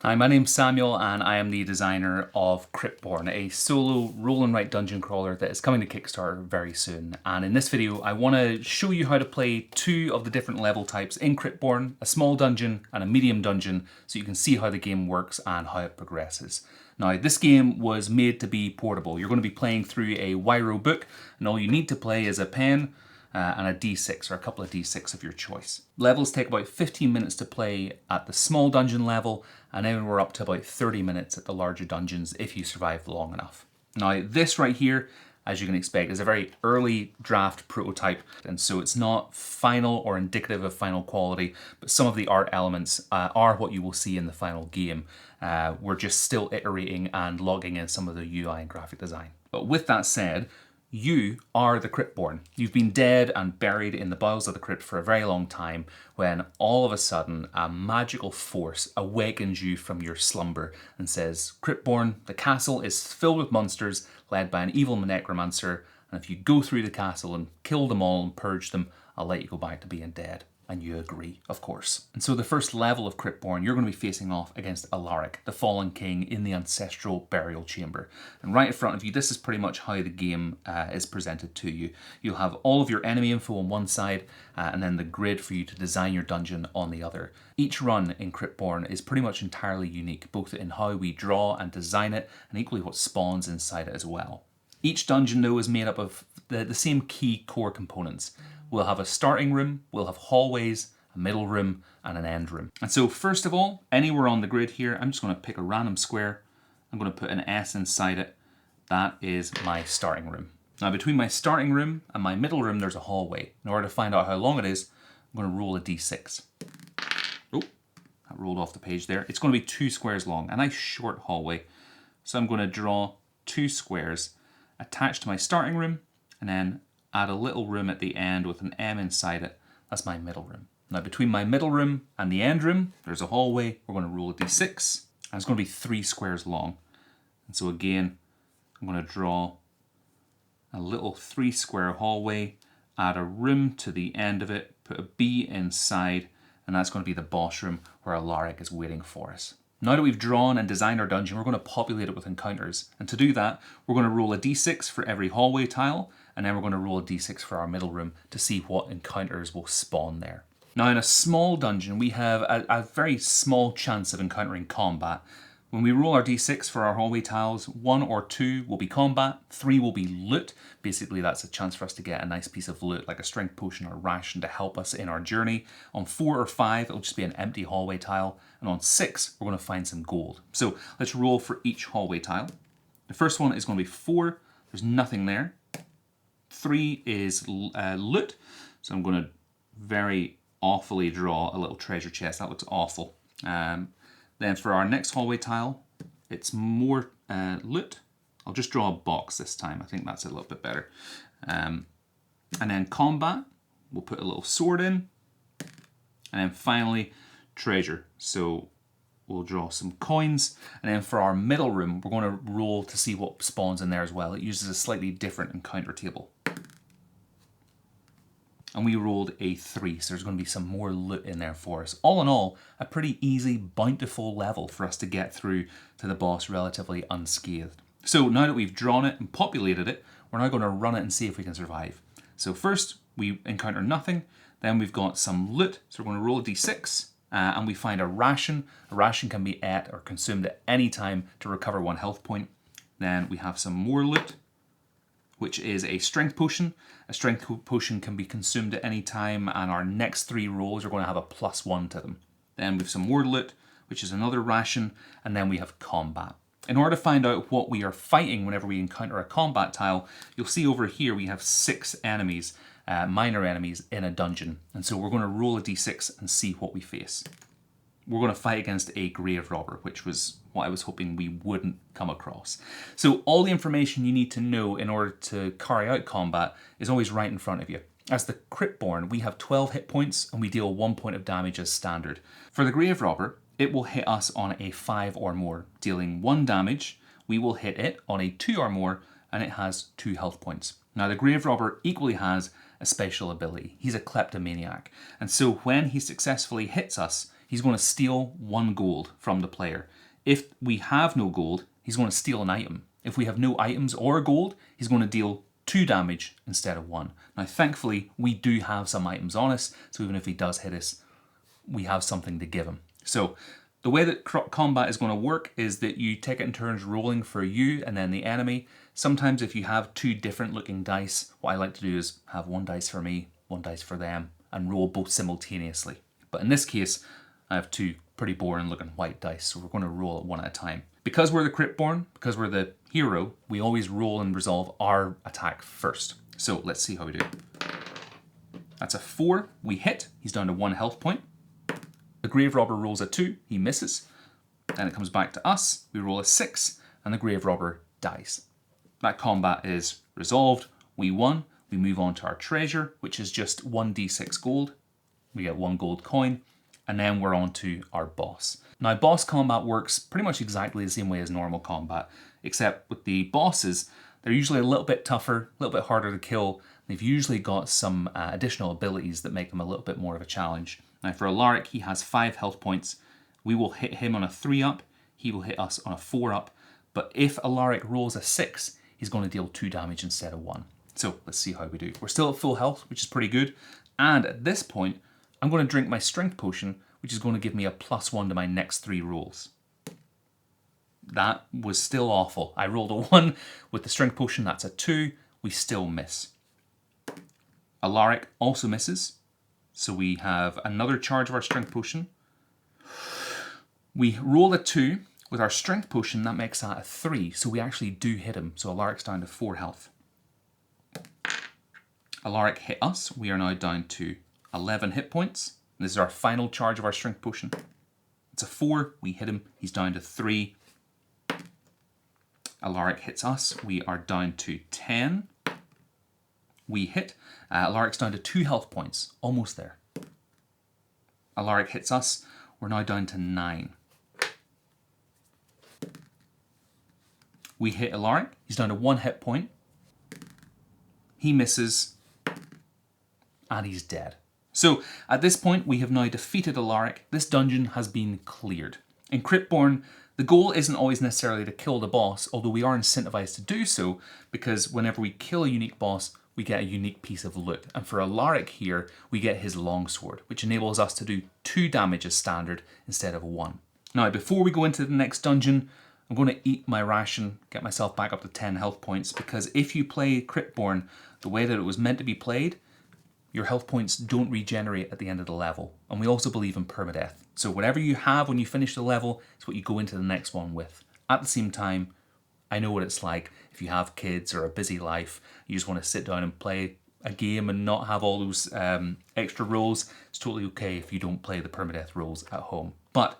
Hi, my name's Samuel and I am the designer of Cryptborn, a solo roll and write dungeon crawler that is coming to Kickstarter very soon. And in this video, I want to show you how to play two of the different level types in Cryptborn, a small dungeon and a medium dungeon, so you can see how the game works and how it progresses. Now, this game was made to be portable. You're going to be playing through a Wiro book, and all you need to play is a pen, and a d6 or a couple of d6 of your choice. Levels take about 15 minutes to play at the small dungeon level, and then we're up to about 30 minutes at the larger dungeons if you survive long enough. Now, this right here, as you can expect, is a very early draft prototype, and so it's not final or indicative of final quality, but some of the art elements are what you will see in the final game. We're just still iterating and logging in some of the UI and graphic design. But with that said, you are the Cryptborn. You've been dead and buried in the bowels of the crypt for a very long time when all of a sudden a magical force awakens you from your slumber and says, Cryptborn, the castle is filled with monsters led by an evil necromancer, and if you go through the castle and kill them all and purge them, I'll let you go back to being dead. And you agree, of course. And so the first level of Cryptborn, you're going to be facing off against Alaric, the fallen king in the ancestral burial chamber. And right in front of you, this is pretty much how the game is presented to you. You'll have all of your enemy info on one side, and then the grid for you to design your dungeon on the other. Each run in Cryptborn is pretty much entirely unique, both in how we draw and design it, and equally what spawns inside it as well. Each dungeon, though, is made up of the same key core components. We'll have a starting room, we'll have hallways, a middle room, and an end room. And so first of all, anywhere on the grid here, I'm just going to pick a random square. I'm going to put an S inside it. That is my starting room. Now between my starting room and my middle room, there's a hallway. In order to find out how long it is, I'm going to roll a d6. Oh, that rolled off the page there. It's going to be 2 squares long, a nice short hallway. So I'm going to draw 2 squares attached to my starting room, and then add a little room at the end with an M inside it. That's my middle room. Now between my middle room and the end room, there's a hallway. We're going to roll a d6, and it's going to be 3 squares long. And so again, I'm going to draw a little 3 square hallway, add a room to the end of it, put a B inside, and that's going to be the boss room where Alaric is waiting for us. Now that we've drawn and designed our dungeon, we're going to populate it with encounters. And to do that, we're going to roll a d6 for every hallway tile, and then we're going to roll a d6 for our middle room to see what encounters will spawn there. Now in a small dungeon, we have a very small chance of encountering combat. When we roll our d6 for our hallway tiles, 1 or 2 will be combat, 3 will be loot. Basically that's a chance for us to get a nice piece of loot like a strength potion or ration to help us in our journey. On 4 or 5 it'll just be an empty hallway tile, and on 6 we're going to find some gold. So let's roll for each hallway tile. The first one is going to be 4, there's nothing there. 3 is loot, so I'm going to very awfully draw a little treasure chest. That looks awful. Then for our next hallway tile, it's more loot. I'll just draw a box this time. I think that's a little bit better. And then combat, we'll put a little sword in. And then finally, treasure. So we'll draw some coins. And then for our middle room, we're going to roll to see what spawns in there as well. It uses a slightly different encounter table. And we rolled a 3, so there's going to be some more loot in there for us. All in all, a pretty easy, bountiful level for us to get through to the boss relatively unscathed. So now that we've drawn it and populated it, we're now going to run it and see if we can survive. So first, we encounter nothing. Then we've got some loot, so we're going to roll a d6, and we find a ration. A ration can be ate or consumed at any time to recover 1 health point. Then we have some more loot, which is a strength potion. A strength potion can be consumed at any time, and our next 3 rolls are going to have a +1 to them. Then we have some more loot, which is another ration, and then we have combat. In order to find out what we are fighting whenever we encounter a combat tile, you'll see over here we have 6 enemies, minor enemies, in a dungeon. And so we're going to roll a d6 and see what we face. We're going to fight against a grave robber, which was what I was hoping we wouldn't come across. So all the information you need to know in order to carry out combat is always right in front of you. As the Cryptborn, we have 12 hit points and we deal 1 point of damage as standard. For the grave robber, it will hit us on a 5 or more, dealing 1 damage. We will hit it on a 2 or more, and it has 2 health points. Now the grave robber equally has a special ability. He's a kleptomaniac, and so when he successfully hits us, he's going to steal 1 gold from the player. If we have no gold, he's going to steal an item. If we have no items or gold, he's going to deal 2 damage instead of 1. Now, thankfully, we do have some items on us, so even if he does hit us, we have something to give him. So the way that combat is going to work is that you take it in turns rolling for you and then the enemy. Sometimes if you have 2 different looking dice, what I like to do is have 1 dice for me, 1 dice for them, and roll both simultaneously. But in this case, I have 2 pretty boring looking white dice, so we're going to roll it 1 at a time. Because we're the Cryptborn, because we're the hero, we always roll and resolve our attack first. So let's see how we do. That's a 4, we hit, he's down to 1 health point. The Grave Robber rolls a 2, he misses. Then it comes back to us, we roll a 6, and the Grave Robber dies. That combat is resolved, we won, we move on to our treasure, which is just 1d6 gold. We get 1 gold coin, and then we're on to our boss. Now, boss combat works pretty much exactly the same way as normal combat, except with the bosses, they're usually a little bit tougher, a little bit harder to kill. They've usually got some additional abilities that make them a little bit more of a challenge. Now, for Alaric, he has 5 health points. We will hit him on a 3-up, he will hit us on a 4-up, but if Alaric rolls a 6, he's going to deal 2 damage instead of 1. So let's see how we do. We're still at full health, which is pretty good. And at this point, I'm going to drink my strength potion, which is going to give me a +1 to my next 3 rolls. That was still awful. I rolled a 1 with the strength potion, that's a 2. We still miss. Alaric also misses. So we have another charge of our strength potion. We roll a 2. With our strength potion, that makes that a 3. So we actually do hit him. So Alaric's down to 4 health. Alaric hit us. We are now down to 11 hit points. This is our final charge of our strength potion. It's a 4. We hit him. He's down to 3. Alaric hits us. We are down to 10. We hit. Alaric's down to 2 health points. Almost there. Alaric hits us. We're now down to 9. We hit Alaric. He's down to 1 hit point. He misses. And he's dead. So at this point, we have now defeated Alaric. This dungeon has been cleared. In Cryptborn, the goal isn't always necessarily to kill the boss, although we are incentivized to do so, because whenever we kill a unique boss, we get a unique piece of loot. And for Alaric here, we get his longsword, which enables us to do 2 damage as standard instead of 1. Now, before we go into the next dungeon, I'm going to eat my ration, get myself back up to 10 health points, because if you play Cryptborn the way that it was meant to be played, your health points don't regenerate at the end of the level. And we also believe in permadeath. So whatever you have when you finish the level is what you go into the next one with. At the same time, I know what it's like if you have kids or a busy life, you just want to sit down and play a game and not have all those extra rolls. It's totally okay if you don't play the permadeath rolls at home. But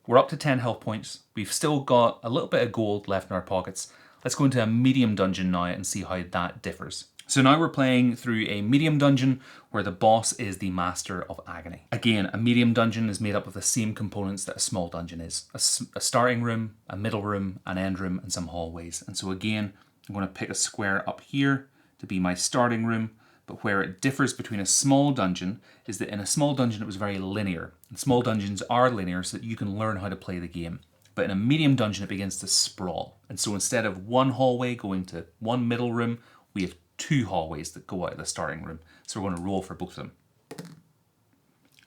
we're up to 10 health points. We've still got a little bit of gold left in our pockets. Let's go into a medium dungeon now and see how that differs. So now we're playing through a medium dungeon where the boss is the Master of Agony. Again, a medium dungeon is made up of the same components that a small dungeon is. A starting room, a middle room, an end room, and some hallways. And so again, I'm going to pick a square up here to be my starting room. But where it differs between a small dungeon is that in a small dungeon it was very linear. And small dungeons are linear so that you can learn how to play the game. But in a medium dungeon it begins to sprawl. And so instead of one hallway going to one middle room, we have 2 hallways that go out of the starting room. So we're going to roll for both of them.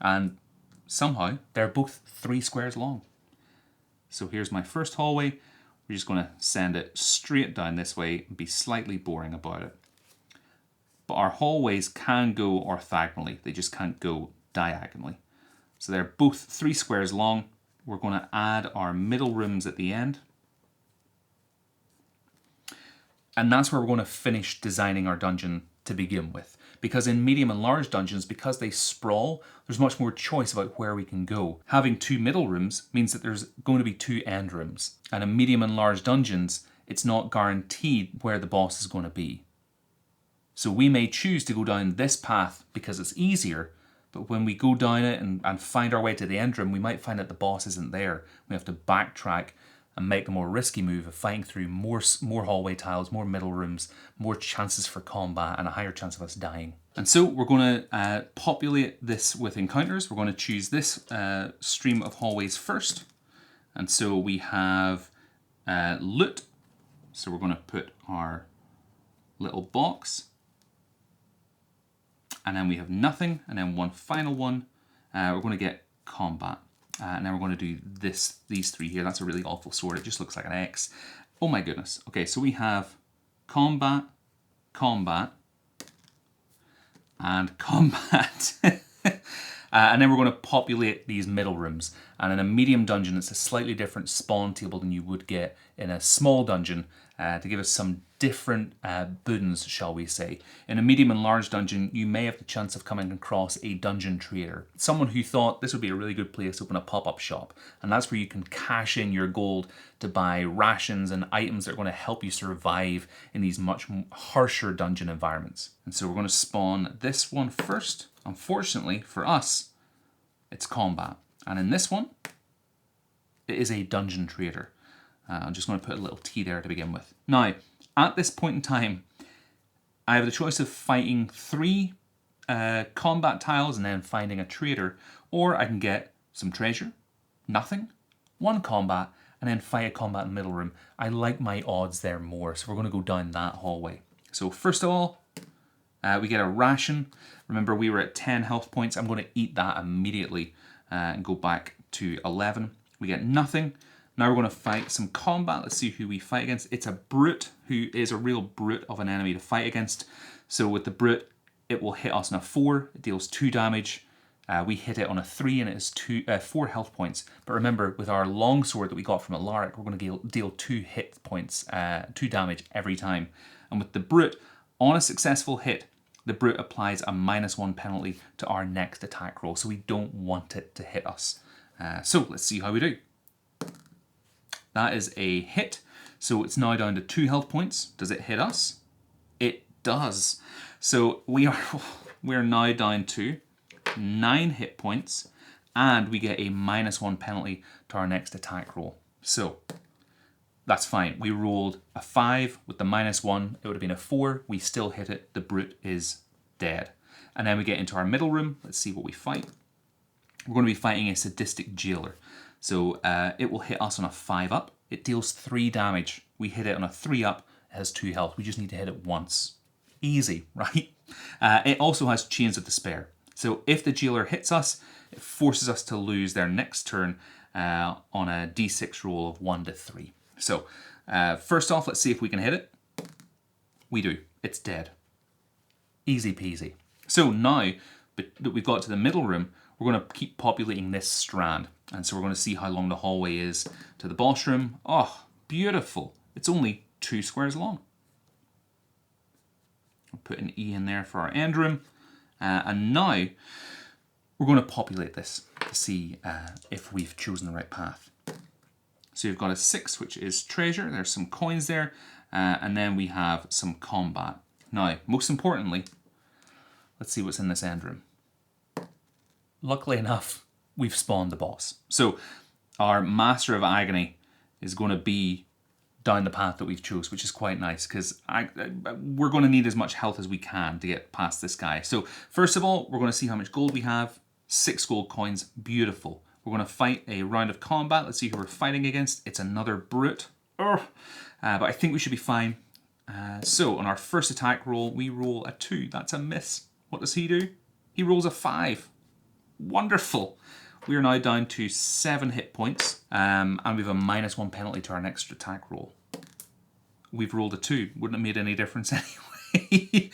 And somehow they're both 3 squares long. So here's my first hallway. We're just going to send it straight down this way and be slightly boring about it. But our hallways can go orthogonally. They just can't go diagonally. So they're both 3 squares long. We're going to add our middle rooms at the end. And that's where we're going to finish designing our dungeon to begin with. Because in medium and large dungeons, because they sprawl, there's much more choice about where we can go. Having 2 middle rooms means that there's going to be 2 end rooms. And in medium and large dungeons, it's not guaranteed where the boss is going to be. So we may choose to go down this path because it's easier, but when we go down it and find our way to the end room, we might find that the boss isn't there. We have to backtrack and make the more risky move of fighting through more hallway tiles, more middle rooms, more chances for combat, and a higher chance of us dying. And so we're going to populate this with encounters. We're going to choose this stream of hallways first. And so we have loot. So we're going to put our little box. And then we have nothing. And then one final one. We're going to get combat. And then we're going to do these three here. That's a really awful sword. It just looks like an X. Oh my goodness. Okay, so we have combat, combat, and combat. And then we're going to populate these middle rooms. And in a medium dungeon, it's a slightly different spawn table than you would get in a small dungeon to give us some different boons, shall we say. In a medium and large dungeon, you may have the chance of coming across a dungeon trader, someone who thought this would be a really good place to open a pop-up shop. And that's where you can cash in your gold to buy rations and items that are going to help you survive in these much harsher dungeon environments. And so we're going to spawn this one first. Unfortunately for us, it's combat. And in this one, it is a dungeon trader. I'm just going to put a little T there to begin with. Now, at this point in time, I have the choice of fighting 3 combat tiles and then finding a trader, or I can get some treasure, nothing, 1 combat, and then fight a combat in the middle room. I like my odds there more, so we're going to go down that hallway. So first of all, we get a ration. Remember, we were at 10 health points. I'm going to eat that immediately and go back to 11. We get nothing. Now we're going to fight some combat. Let's see who we fight against. It's a brute, who is a real brute of an enemy to fight against. So with the brute, it will hit us on a 4. It deals 2 damage. We hit it on a 3 and it is 4 health points. But remember, with our longsword that we got from Alaric, we're going to deal 2 hit points, 2 damage every time. And with the brute, on a successful hit, the brute applies a -1 penalty to our next attack roll. So we don't want it to hit us. So let's see how we do. That is a hit. So it's now down to 2 health points. Does it hit us? It does. So we're now down to 9 hit points, and we get a -1 penalty to our next attack roll. So that's fine. We rolled a 5 with the -1. It would have been a 4. We still hit it. The brute is dead. And then we get into our middle room. Let's see what we fight. We're going to be fighting a sadistic jailer. So it will hit us on a 5 up. It deals 3 damage. We hit it on a 3 up. It has 2 health. We just need to hit it once. Easy, right? It also has Chains of Despair. So if the jailer hits us, it forces us to lose their next turn on a d6 roll of 1 to 3. So first off, let's see if we can hit it. We do. It's dead. Easy peasy. So now that we've got to the middle room, we're going to keep populating this strand. And so we're going to see how long the hallway is to the boss room. Oh, beautiful. It's only 2 squares long. I'll put an E in there for our end room. And now we're going to populate this to see if we've chosen the right path. So you've got a 6, which is treasure. There's some coins there. And then we have some combat. Now, most importantly, let's see what's in this end room. Luckily enough, we've spawned the boss. So our Master of Agony is going to be down the path that we've chose, which is quite nice because we're going to need as much health as we can to get past this guy. So first of all, we're going to see how much gold we have. 6 gold coins. Beautiful. We're going to fight a round of combat. Let's see who we're fighting against. It's another brute. But I think we should be fine. So on our first attack roll, we roll a 2. That's a miss. What does he do? He rolls a 5. Wonderful. We are now down to 7 hit points, and we have a -1 penalty to our next attack roll. We've rolled a 2. Wouldn't have made any difference anyway.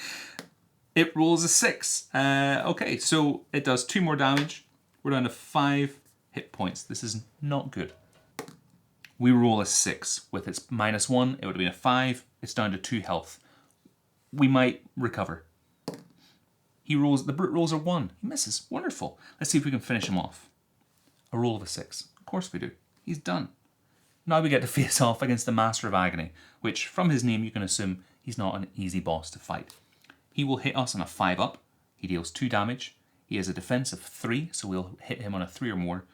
It rolls a 6. Okay, so it does 2 more damage. We're down to 5 hit points. This is not good. We roll a 6. With its -1, it would have been a 5. It's down to 2 health. We might recover. The brute rolls a 1. He misses. Wonderful. Let's see if we can finish him off. A roll of a 6. Of course we do. He's done. Now we get to face off against the Master of Agony, which from his name you can assume he's not an easy boss to fight. He will hit us on a 5 up. He deals 2 damage. He has a defense of 3, so we'll hit him on a 3 or more,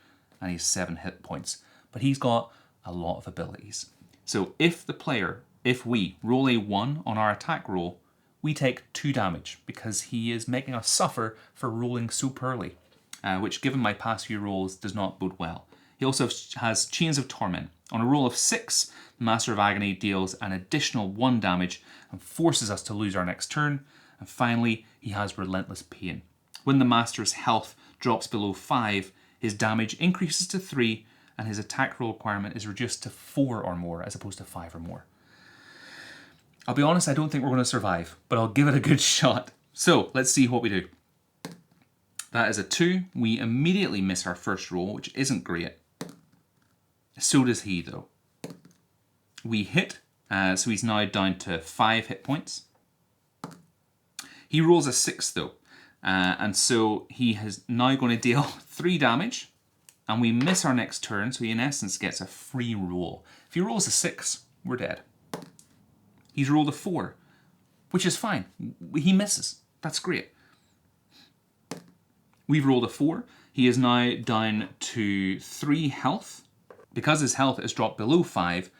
and he has 7 hit points. But he's got a lot of abilities. So if we roll a 1 on our attack roll, we take 2 damage because he is making us suffer for rolling so poorly, which given my past few rolls does not bode well. He also has Chains of Torment. On a roll of 6, the Master of Agony deals an additional 1 damage and forces us to lose our next turn. And finally, he has Relentless Pain. When the Master's health drops below 5, his damage increases to 3 and his attack roll requirement is reduced to 4 or more as opposed to 5 or more. I'll be honest, I don't think we're going to survive, but I'll give it a good shot. So let's see what we do. That is a 2. We immediately miss our first roll, which isn't great. So does he, though. We hit, so he's now down to 5 hit points. He rolls a 6, though, and so he is now going to deal 3 damage, and we miss our next turn, so he in essence gets a free roll. If he rolls a 6, we're dead. He's rolled a 4, which is fine. He misses. That's great. We've rolled a 4. He is now down to 3 health. Because his health has dropped below 5,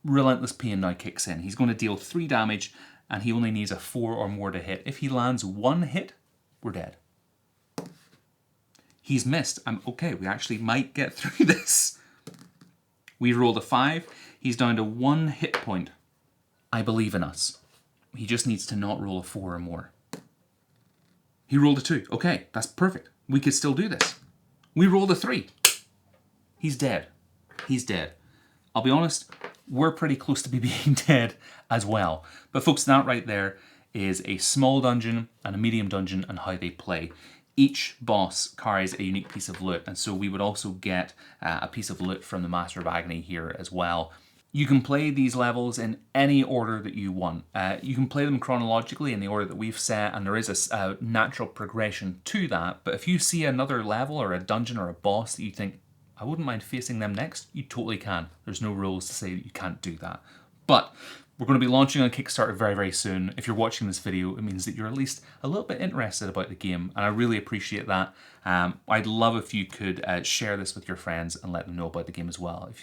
Relentless Pain now kicks in. He's going to deal 3 damage, and he only needs a 4 or more to hit. If he lands 1 hit, we're dead. He's missed. Okay, we actually might get through this. We rolled a 5. He's down to 1 hit point. I believe in us. He just needs to not roll a 4 or more. He rolled a 2. Okay, that's perfect. We could still do this. We rolled a 3. He's dead. He's dead. I'll be honest, we're pretty close to being dead as well. But folks, that right there is a small dungeon and a medium dungeon and how they play. Each boss carries a unique piece of loot, and so we would also get a piece of loot from the Master of Agony here as well. You can play these levels in any order that you want. You can play them chronologically in the order that we've set, and there is a natural progression to that. But if you see another level or a dungeon or a boss that you think, I wouldn't mind facing them next, you totally can. There's no rules to say that you can't do that. But we're going to be launching on Kickstarter very, very soon. If you're watching this video, it means that you're at least a little bit interested about the game, and I really appreciate that. I'd love if you could share this with your friends and let them know about the game as well, if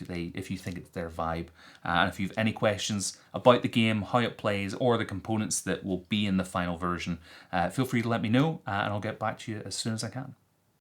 you think it's their vibe. And if you have any questions about the game, how it plays, or the components that will be in the final version, feel free to let me know, and I'll get back to you as soon as I can.